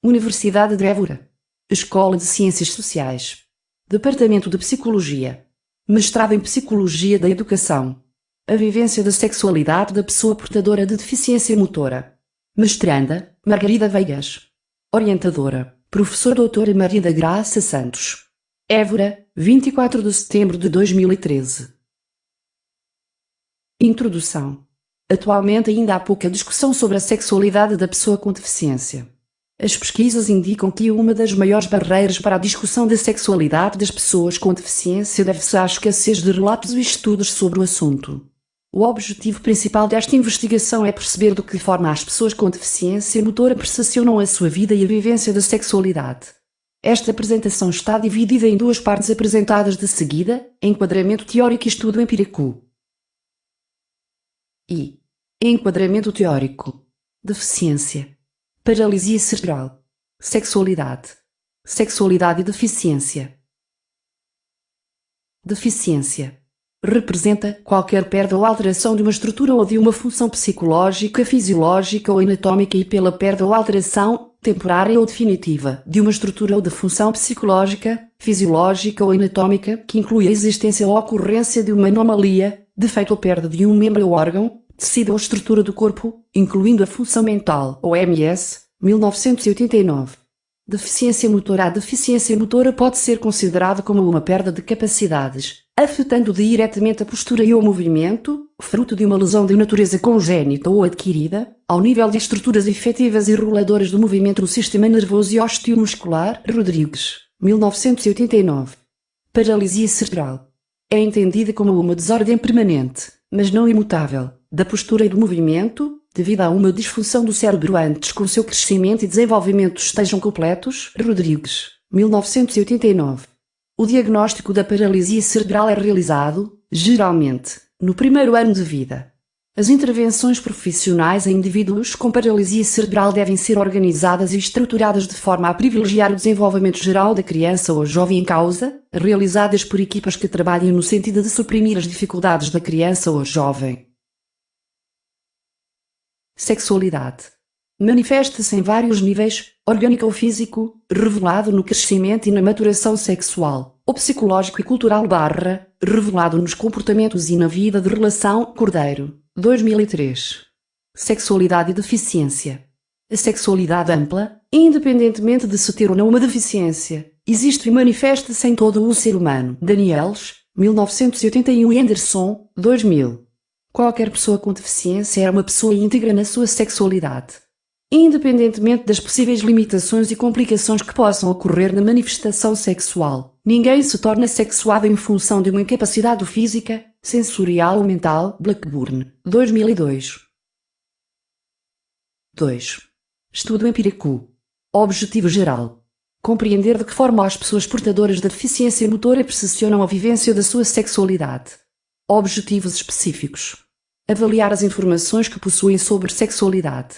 Universidade de Évora. Escola de Ciências Sociais. Departamento de Psicologia. Mestrado em Psicologia da Educação. A vivência da sexualidade da pessoa portadora de deficiência motora. Mestranda, Margarida Veigas. Orientadora, Professor Doutora Maria da Graça Santos. Évora, 24 de setembro de 2013. Introdução. Atualmente ainda há pouca discussão sobre a sexualidade da pessoa com deficiência. As pesquisas indicam que uma das maiores barreiras para a discussão da sexualidade das pessoas com deficiência deve-se à escassez de relatos e estudos sobre o assunto. O objetivo principal desta investigação é perceber de que forma as pessoas com deficiência motora percepcionam a sua vida e a vivência da sexualidade. Esta apresentação está dividida em duas partes apresentadas de seguida: enquadramento teórico e estudo empírico. Enquadramento teórico. Deficiência. Paralisia cerebral. Sexualidade. Sexualidade e deficiência. Deficiência. Representa qualquer perda ou alteração de uma estrutura ou de uma função psicológica, fisiológica ou anatómica e pela perda ou alteração, temporária ou definitiva, de uma estrutura ou de função psicológica, fisiológica ou anatómica que inclui a existência ou ocorrência de uma anomalia, defeito ou perda de um membro ou órgão, tecido ou estrutura do corpo, incluindo a função mental, OMS, 1989. Deficiência motora. A deficiência motora pode ser considerada como uma perda de capacidades, afetando diretamente a postura e o movimento, fruto de uma lesão de natureza congénita ou adquirida, ao nível de estruturas efetivas e reguladoras do movimento do sistema nervoso e osteomuscular. Rodrigues, 1989. Paralisia cerebral. É entendida como uma desordem permanente, mas não imutável, da postura e do movimento, devido a uma disfunção do cérebro antes que o seu crescimento e desenvolvimento estejam completos. Rodrigues, 1989. O diagnóstico da paralisia cerebral é realizado, geralmente, no primeiro ano de vida. As intervenções profissionais em indivíduos com paralisia cerebral devem ser organizadas e estruturadas de forma a privilegiar o desenvolvimento geral da criança ou jovem em causa, realizadas por equipas que trabalhem no sentido de suprimir as dificuldades da criança ou jovem. Sexualidade. Manifesta-se em vários níveis, orgânico ou físico, revelado no crescimento e na maturação sexual, ou psicológico e cultural / revelado nos comportamentos e na vida de relação. Cordeiro, 2003. Sexualidade e deficiência. A sexualidade ampla, independentemente de se ter ou não uma deficiência, existe e manifesta-se em todo o ser humano. Daniels, 1981 e Anderson, 2000. Qualquer pessoa com deficiência é uma pessoa íntegra na sua sexualidade. Independentemente das possíveis limitações e complicações que possam ocorrer na manifestação sexual, ninguém se torna sexuado em função de uma incapacidade física, sensorial ou mental. Blackburn, 2002. 2. Estudo empírico. Objetivo geral. Compreender de que forma as pessoas portadoras da deficiência motora percepcionam a vivência da sua sexualidade. Objetivos específicos. Avaliar as informações que possuem sobre sexualidade.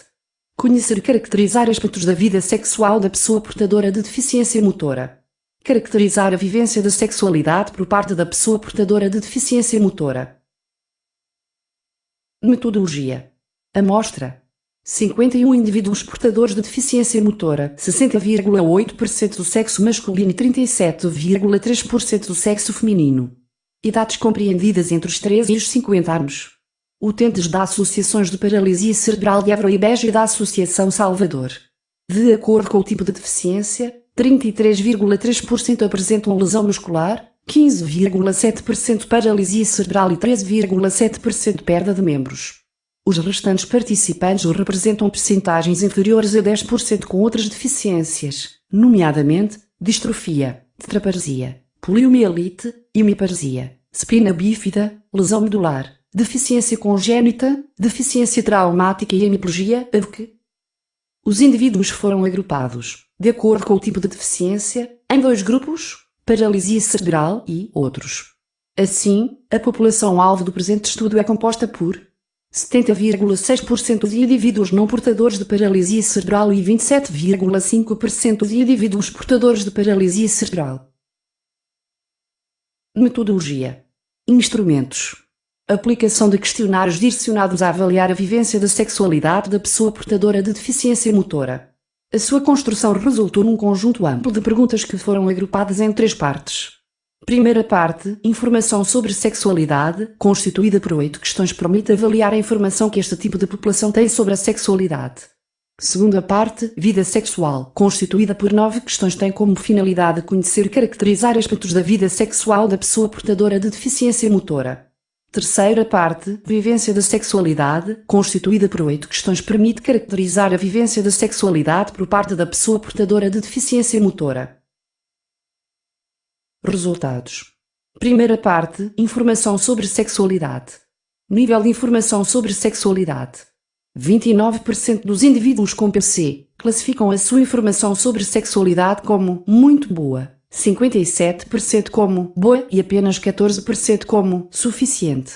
Conhecer e caracterizar aspectos da vida sexual da pessoa portadora de deficiência motora. Caracterizar a vivência da sexualidade por parte da pessoa portadora de deficiência motora. Metodologia. Amostra. 51 indivíduos portadores de deficiência motora, 60,8% do sexo masculino e 37,3% do sexo feminino. Idades compreendidas entre os 13 e os 50 anos. Utentes da Associações de Paralisia Cerebral de Évora e Beja e da Associação Salvador. De acordo com o tipo de deficiência, 33,3% apresentam lesão muscular, 15,7% paralisia cerebral e 13,7% perda de membros. Os restantes participantes representam percentagens inferiores a 10% com outras deficiências, nomeadamente, distrofia, tetraparsia, poliomielite, hemiparsia, espina bífida, lesão medular, deficiência congénita, deficiência traumática e hemiplegia. Os indivíduos foram agrupados, de acordo com o tipo de deficiência, em dois grupos, paralisia cerebral e outros. Assim, a população-alvo do presente estudo é composta por 70,6% de indivíduos não portadores de paralisia cerebral e 27,5% de indivíduos portadores de paralisia cerebral. Metodologia. Instrumentos. Aplicação de questionários direcionados a avaliar a vivência da sexualidade da pessoa portadora de deficiência motora. A sua construção resultou num conjunto amplo de perguntas que foram agrupadas em 3 partes. Primeira parte, informação sobre sexualidade, constituída por 8 questões, permite avaliar a informação que este tipo de população tem sobre a sexualidade. Segunda parte, vida sexual, constituída por 9 questões, tem como finalidade conhecer e caracterizar aspectos da vida sexual da pessoa portadora de deficiência motora. Terceira parte, vivência da sexualidade, constituída por 8 questões, permite caracterizar a vivência da sexualidade por parte da pessoa portadora de deficiência motora. Resultados. Primeira parte, informação sobre sexualidade. Nível de informação sobre sexualidade. 29% dos indivíduos com PC classificam a sua informação sobre sexualidade como muito boa, 57% como boa e apenas 14% como suficiente.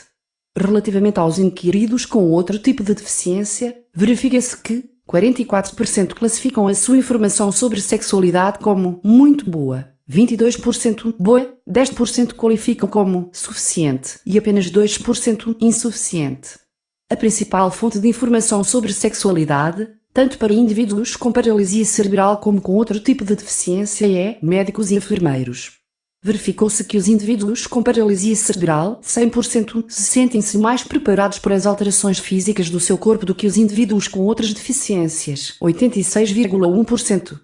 Relativamente aos inquiridos com outro tipo de deficiência, verifica-se que 44% classificam a sua informação sobre sexualidade como muito boa, 22% boa, 10% qualificam como suficiente e apenas 2% insuficiente. A principal fonte de informação sobre sexualidade, tanto para indivíduos com paralisia cerebral como com outro tipo de deficiência, é médicos e enfermeiros. Verificou-se que os indivíduos com paralisia cerebral, 100%, se sentem-se mais preparados para as alterações físicas do seu corpo do que os indivíduos com outras deficiências, 86,1%.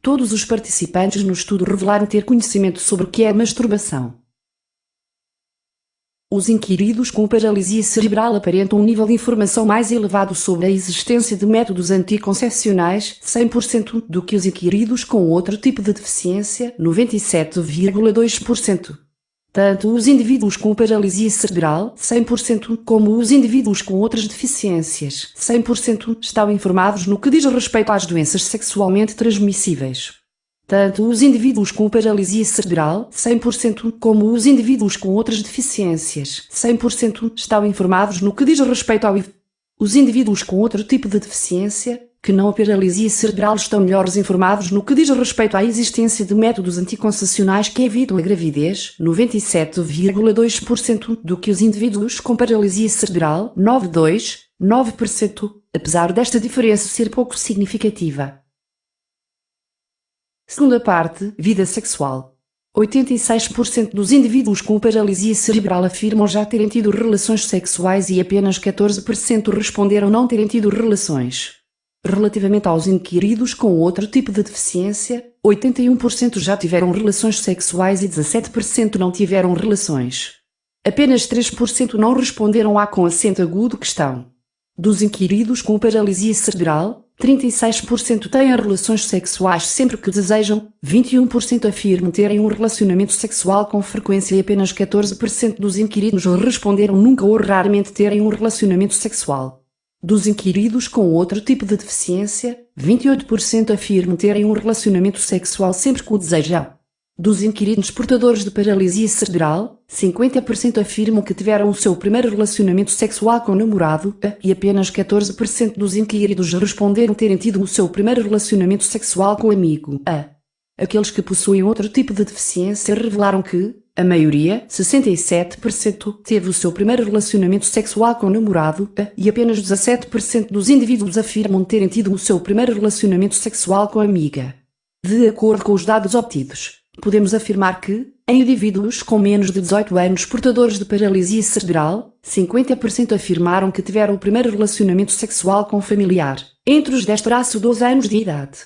Todos os participantes no estudo revelaram ter conhecimento sobre o que é masturbação. Os inquiridos com paralisia cerebral aparentam um nível de informação mais elevado sobre a existência de métodos anticoncepcionais, 100%, do que os inquiridos com outro tipo de deficiência, 97,2%. Tanto os indivíduos com paralisia cerebral, 100%, como os indivíduos com outras deficiências, 100%, estão informados no que diz respeito às doenças sexualmente transmissíveis. Tanto os indivíduos com paralisia cerebral, 100%, como os indivíduos com outras deficiências, 100%, estão informados no que diz respeito ao HIV. Os indivíduos com outro tipo de deficiência, que não a paralisia cerebral, estão melhores informados no que diz respeito à existência de métodos anticoncepcionais que evitam a gravidez, 97,2%, do que os indivíduos com paralisia cerebral, 9%, apesar desta diferença ser pouco significativa. Segunda parte, vida sexual. 86% dos indivíduos com paralisia cerebral afirmam já terem tido relações sexuais e apenas 14% responderam não terem tido relações. Relativamente aos inquiridos com outro tipo de deficiência, 81% já tiveram relações sexuais e 17% não tiveram relações. Apenas 3% não responderam à com acento agudo questão. Dos inquiridos com paralisia cerebral, 36% têm relações sexuais sempre que desejam, 21% afirmam terem um relacionamento sexual com frequência e apenas 14% dos inquiridos responderam nunca ou raramente terem um relacionamento sexual. Dos inquiridos com outro tipo de deficiência, 28% afirmam terem um relacionamento sexual sempre que o desejam. Dos inquiridos portadores de paralisia cerebral, 50% afirmam que tiveram o seu primeiro relacionamento sexual com o namorado, e apenas 14% dos inquiridos responderam terem tido o seu primeiro relacionamento sexual com amigo. Aqueles que possuem outro tipo de deficiência revelaram que, a maioria, 67%, teve o seu primeiro relacionamento sexual com o namorado, e apenas 17% dos indivíduos afirmam terem tido o seu primeiro relacionamento sexual com a amiga. De acordo com os dados obtidos, podemos afirmar que, em indivíduos com menos de 18 anos portadores de paralisia cerebral, 50% afirmaram que tiveram o primeiro relacionamento sexual com um familiar, entre os 10-12 anos de idade.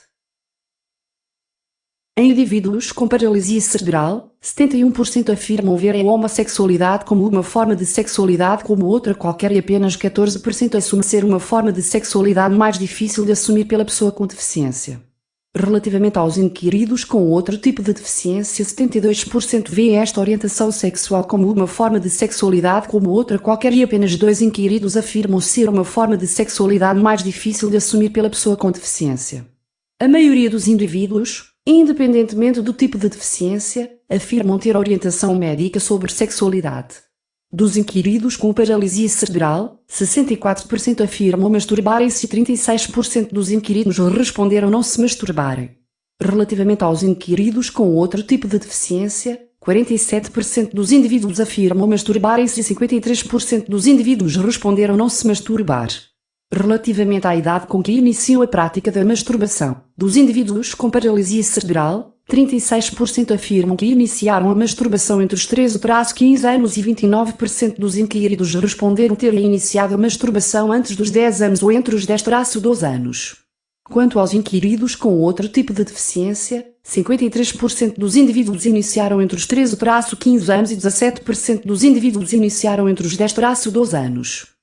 Em indivíduos com paralisia cerebral, 71% afirmam ver a homossexualidade como uma forma de sexualidade como outra qualquer e apenas 14% assumem ser uma forma de sexualidade mais difícil de assumir pela pessoa com deficiência. Relativamente aos inquiridos com outro tipo de deficiência, 72% veem esta orientação sexual como uma forma de sexualidade como outra qualquer e apenas 2 inquiridos afirmam ser uma forma de sexualidade mais difícil de assumir pela pessoa com deficiência. A maioria dos indivíduos, independentemente do tipo de deficiência, afirmam ter orientação médica sobre sexualidade. Dos inquiridos com paralisia cerebral, 64% afirmam masturbarem-se e 36% dos inquiridos responderam não se masturbarem. Relativamente aos inquiridos com outro tipo de deficiência, 47% dos indivíduos afirmam masturbarem-se e 53% dos indivíduos responderam não se masturbar. Relativamente à idade com que iniciam a prática da masturbação, dos indivíduos com paralisia cerebral, 36% afirmam que iniciaram a masturbação entre os 13-15 anos e 29% dos inquiridos responderam ter iniciado a masturbação antes dos 10 anos ou entre os 10-12 anos. Quanto aos inquiridos com outro tipo de deficiência, 53% dos indivíduos iniciaram entre os 13-15 anos e 17% dos indivíduos iniciaram entre os 10-12 anos.